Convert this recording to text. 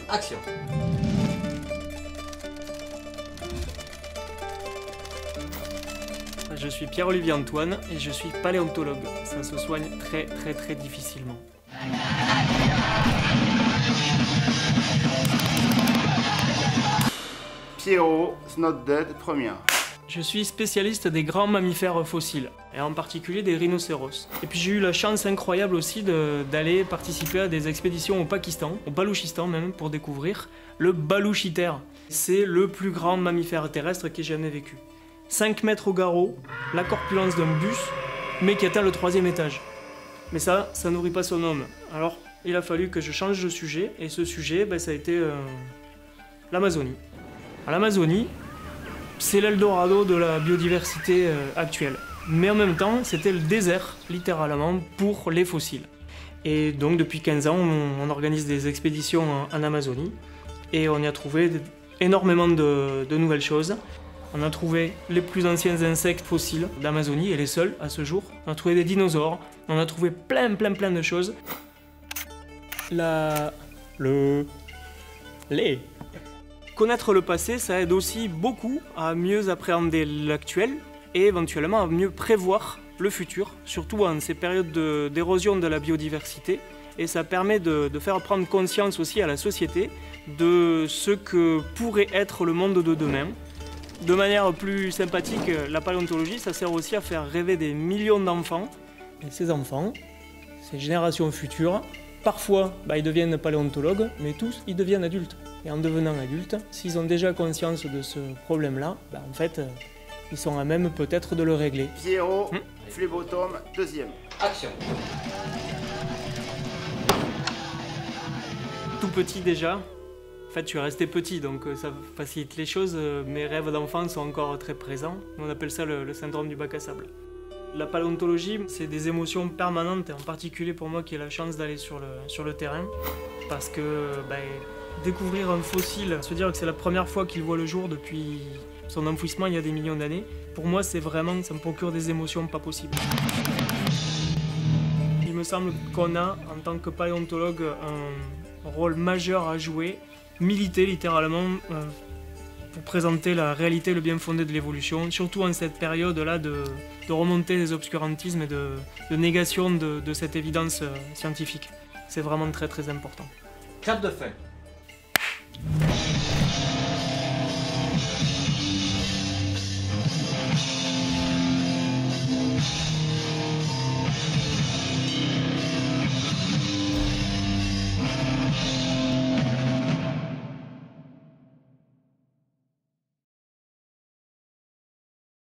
Action. Je suis Pierre-Olivier Antoine et je suis paléontologue. Ça se soigne très difficilement. Pierrot, Not Dead, première. Je suis spécialiste des grands mammifères fossiles, et en particulier des rhinocéros. Et puis j'ai eu la chance incroyable aussi d'aller participer à des expéditions au Pakistan, au Balouchistan même, pour découvrir le balouchithère. C'est le plus grand mammifère terrestre qui ait jamais vécu. 5 mètres au garrot, la corpulence d'un bus, mais qui atteint le 3e étage. Mais ça nourrit pas son homme. Alors il a fallu que je change de sujet, et ce sujet, ça a été l'Amazonie. L'Amazonie, c'est l'Eldorado de la biodiversité actuelle. Mais en même temps, c'était le désert, littéralement, pour les fossiles. Et donc depuis 15 ans, on organise des expéditions en Amazonie, et on y a trouvé énormément de nouvelles choses. On a trouvé les plus anciens insectes fossiles d'Amazonie, et les seuls à ce jour. On a trouvé des dinosaures, on a trouvé plein de choses. Connaître le passé, ça aide aussi beaucoup à mieux appréhender l'actuel et éventuellement à mieux prévoir le futur, surtout en ces périodes d'érosion de la biodiversité. Et ça permet de faire prendre conscience aussi à la société de ce que pourrait être le monde de demain. De manière plus sympathique, la paléontologie, ça sert aussi à faire rêver des millions d'enfants. Et ces enfants, ces générations futures, parfois ils deviennent paléontologues, mais tous ils deviennent adultes. Et en devenant adultes, s'ils ont déjà conscience de ce problème-là, en fait, ils sont à même peut-être de le régler. Pierrot, Phlébotome, deuxième. Action. Tout petit déjà. En fait, je suis resté petit, donc ça facilite les choses. Mes rêves d'enfant sont encore très présents. On appelle ça le syndrome du bac à sable. La paléontologie, c'est des émotions permanentes, et en particulier pour moi qui ai la chance d'aller sur le terrain. Parce que découvrir un fossile, se dire que c'est la première fois qu'il voit le jour depuis son enfouissement il y a des millions d'années, pour moi c'est vraiment, ça me procure des émotions pas possibles. Il me semble qu'on a, en tant que paléontologue, un rôle majeur à jouer, militer littéralement pour présenter la réalité et le bien fondé de l'évolution, surtout en cette période-là de remontée des obscurantismes et de négation de cette évidence scientifique. C'est vraiment très important. Clap de fin.